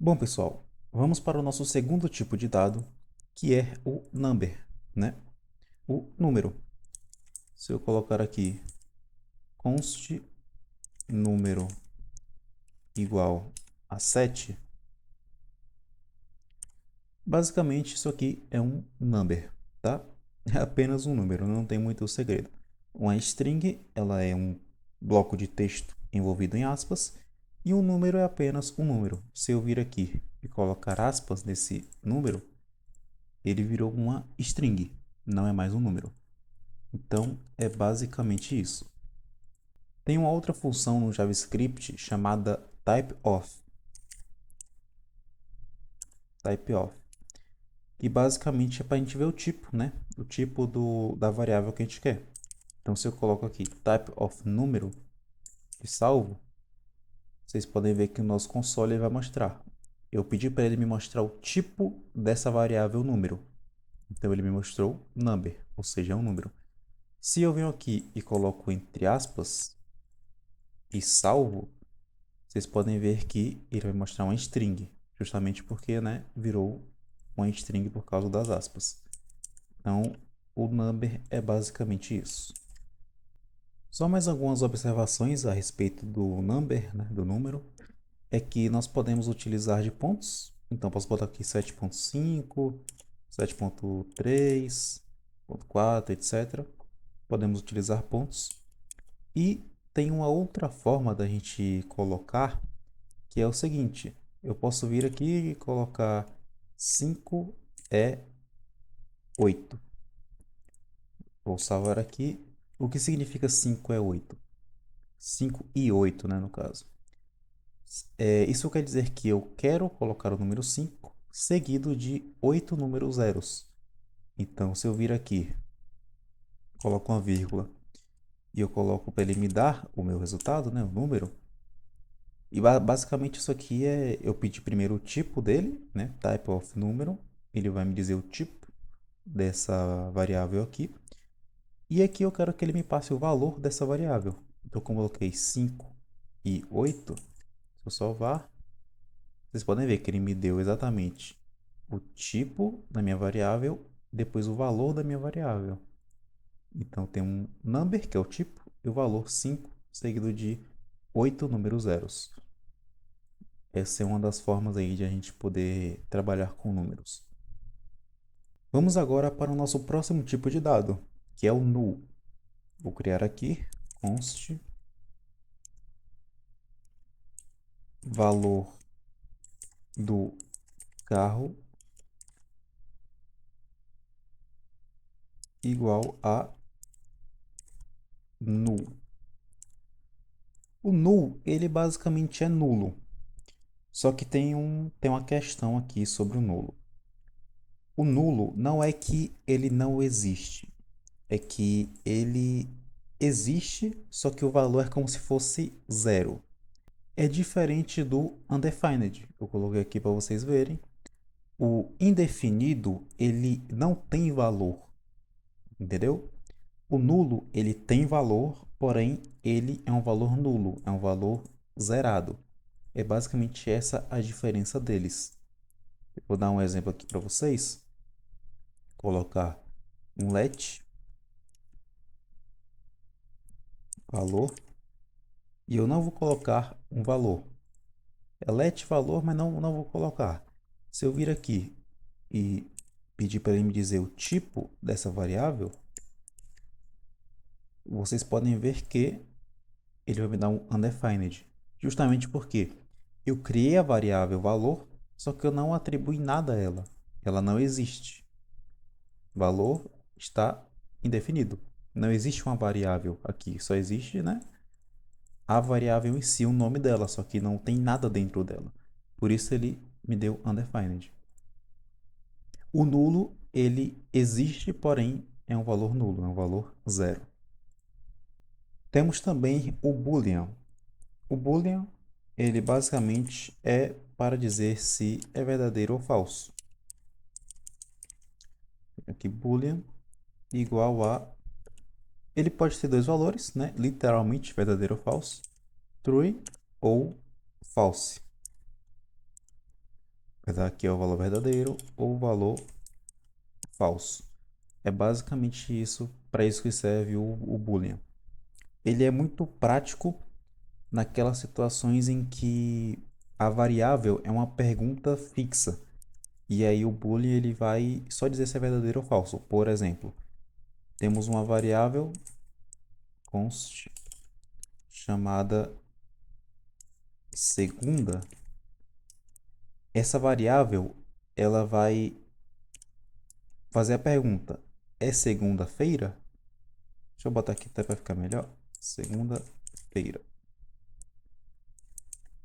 Bom, pessoal, vamos para o nosso segundo tipo de dado, que é o number, né? O número. Se eu colocar aqui const número igual a 7, basicamente isso aqui é um number, tá? É apenas um número, não tem muito segredo. Uma string, ela é um bloco de texto envolvido em aspas, e um número é apenas um número. Se eu vir aqui e colocar aspas nesse número, ele virou uma string, não é mais um número. Então, é basicamente isso. Tem uma outra função no JavaScript chamada typeof, que basicamente é para a gente ver o tipo, né? O tipo da variável que a gente quer. Então, se eu coloco aqui typeof número e salvo, vocês podem ver que o nosso console vai mostrar. Eu pedi para ele me mostrar o tipo dessa variável número. Então, ele me mostrou number, ou seja, é um número. Se eu venho aqui e coloco entre aspas e salvo, vocês podem ver que ele vai mostrar uma string, justamente porque, né, virou uma string por causa das aspas. Então, o number é basicamente isso. Só mais algumas observações a respeito do number, né, do número, é que nós podemos utilizar de pontos. Então, posso botar aqui 7.5, 7.3, 4, etc. Podemos utilizar pontos. E tem uma outra forma da gente colocar, que é o seguinte: eu posso vir aqui e colocar 5 é 8. Vou salvar aqui. O que significa 5 é 8? 5 e 8, né, no caso. Isso quer dizer que eu quero colocar o número 5 seguido de 8 números zeros. Então, se eu vir aqui, coloco uma vírgula e eu coloco para ele me dar o meu resultado, né, o número. E basicamente isso aqui é, eu pedi primeiro o tipo dele, né, type of número. Ele vai me dizer o tipo dessa variável aqui. E aqui eu quero que ele me passe o valor dessa variável. Então, como eu coloquei 5 e 8, se eu salvar, vocês podem ver que ele me deu exatamente o tipo da minha variável, depois o valor da minha variável. Então, tem um number, que é o tipo, e o valor 5, seguido de 8 números zeros. Essa é uma das formas aí de a gente poder trabalhar com números. Vamos agora para o nosso próximo tipo de dado, que é o null. Vou criar aqui const valor do carro igual a null. O null, ele basicamente é nulo. Só que tem uma questão aqui sobre o nulo. O nulo não é que ele não existe, é que ele existe, só que o valor é como se fosse zero. É diferente do undefined. Eu coloquei aqui para vocês verem. O indefinido, ele não tem valor, entendeu? O nulo, ele tem valor, porém ele é um valor nulo, é um valor zerado. É basicamente essa a diferença deles. Eu vou dar um exemplo aqui para vocês. Colocar um let valor e eu não vou colocar um valor. É let valor, mas não vou colocar. Se eu vir aqui e pedir para ele me dizer o tipo dessa variável, vocês podem ver que ele vai me dar um undefined. Justamente porque eu criei a variável valor, só que eu não atribuí nada a ela. Ela não existe. Valor está indefinido. Não existe uma variável aqui, só existe, né, a variável em si, o nome dela, só que não tem nada dentro dela. Por isso ele me deu undefined. O nulo, ele existe, porém é um valor nulo, é um valor zero. Temos também o boolean. O boolean, ele basicamente é para dizer se é verdadeiro ou falso. Aqui boolean igual a, ele pode ter dois valores, né? Literalmente verdadeiro ou falso, true ou false. Aqui é o valor verdadeiro ou o valor falso. É basicamente isso, para isso que serve o Boolean. Ele é muito prático naquelas situações em que a variável é uma pergunta fixa. E aí o Boolean ele vai só dizer se é verdadeiro ou falso. Por exemplo, temos uma variável const chamada segunda. Essa variável ela vai fazer a pergunta: é segunda-feira? Deixa eu botar aqui até para ficar melhor. Segunda-feira.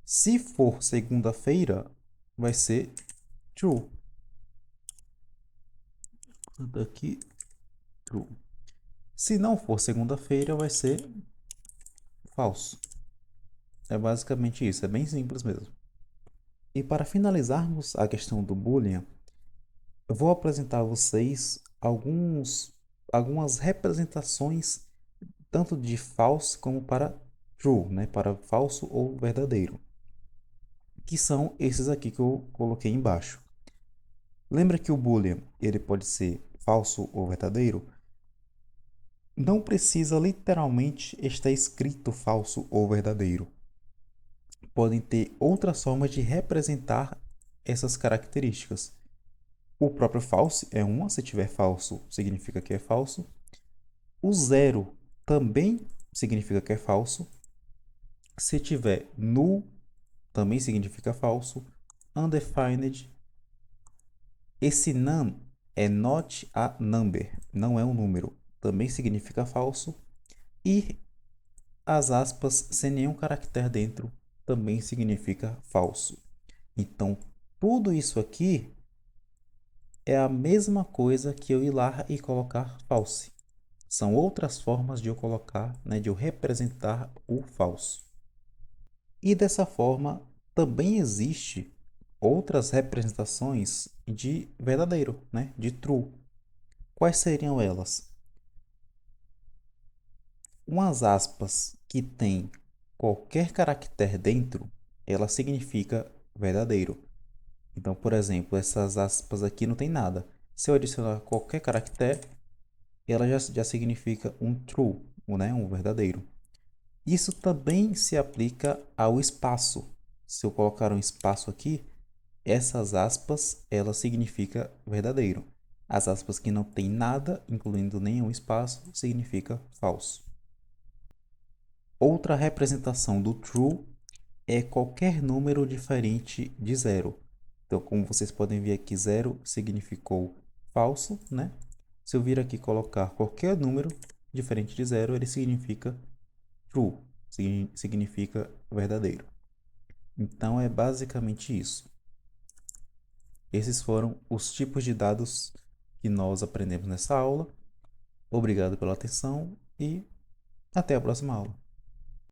Se for segunda-feira, vai ser true. Aqui, true. Se não for segunda-feira, vai ser falso. É basicamente isso, é bem simples mesmo. E para finalizarmos a questão do Boolean, eu vou apresentar a vocês algumas representações tanto de false como para true, né? Para falso ou verdadeiro, que são esses aqui que eu coloquei embaixo. Lembra que o Boolean ele pode ser falso ou verdadeiro? Não precisa literalmente estar escrito falso ou verdadeiro. Podem ter outras formas de representar essas características. O próprio false é uma, se tiver falso, significa que é falso. O zero também significa que é falso. Se tiver null, também significa falso. Undefined. Esse none é not a number, não é um número, também significa falso. E as aspas sem nenhum caractere dentro também significa falso. Então, tudo isso aqui é a mesma coisa que eu ir lá e colocar false. São outras formas de eu colocar, né, de eu representar o falso. E dessa forma, também existe outras representações de verdadeiro, né, de true. Quais seriam elas? Umas aspas que tem qualquer caractere dentro, ela significa verdadeiro. Então, por exemplo, essas aspas aqui não tem nada. Se eu adicionar qualquer caractere, ela já significa um true, né? Um verdadeiro. Isso também se aplica ao espaço. Se eu colocar um espaço aqui, essas aspas, ela significa verdadeiro. As aspas que não tem nada, incluindo nenhum espaço, significa falso. Outra representação do true é qualquer número diferente de zero. Então, como vocês podem ver aqui, zero significou falso, né? Se eu vir aqui colocar qualquer número diferente de zero, ele significa true, significa verdadeiro. Então, é basicamente isso. Esses foram os tipos de dados que nós aprendemos nessa aula. Obrigado pela atenção e até a próxima aula.